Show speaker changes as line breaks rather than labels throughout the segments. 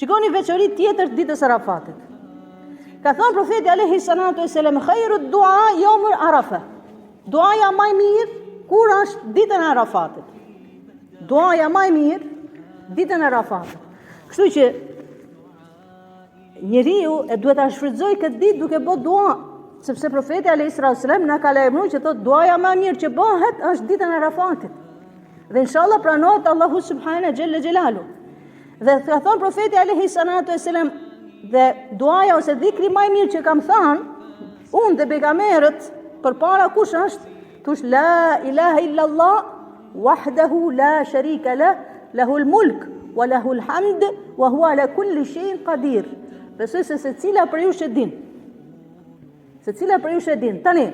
Shikoni veçori tjetër të ditës Arafatit. Ka thënë profeti alayhi salatu wasalam, khairu dua yawm Arafa. Duaja më e mirë kur është ditën e Arafatit. Duaja më e mirë ditën e Arafatit. Kështu që njeriu e duhet ta shfrytëzojë këtë ditë duke bërë dua, sepse profeti alayhi salatu wasalam na ka lajmëruar që thotë duaja më e mirë që bëhet është ditën e Arafatit. Dhe inshallah pranohet Allahu subhanahu jalla jalalu. Dhe ka thënë profeti alayhi salatu wasalam, dhe duaja ose dhikri më i mirë që kam thënë unë dhe pejgamberët përpara kush është? Thush la ilaha illa Allah wahdahu la sharika lah, lahul mulk wa lahul hamd wa huwa ala kulli shay'in qadir. Besoj se secila për ju e din. Secila për ju e din. Tani,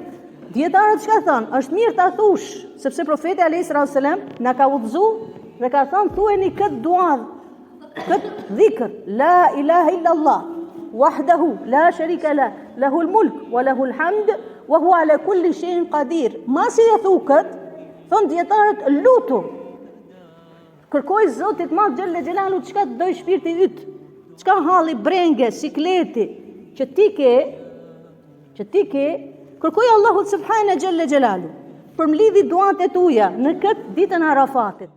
dietarët çka thon? Është mirë ta thush, sepse profeti alayhis salam na ka udhëzuar dhe ka thënë thuajeni këtë dua, këtë dhikr, la ilaha illa Allah wahdahu la sharika lah, lahul mulk wa lahul hamd wa huwa ala kulli shay'in qadir. Masi e thu kët, thon dietarët lutu. Kërkoj Zotit Madh xhelle xhelalu çka të doj shpirti yt, çka halli brenge, sikleti që ti ke, kërkoj Allahut subhanahu xhelle xhelalu për mlidhi duat e tuaja në këtë ditën e Arafatit.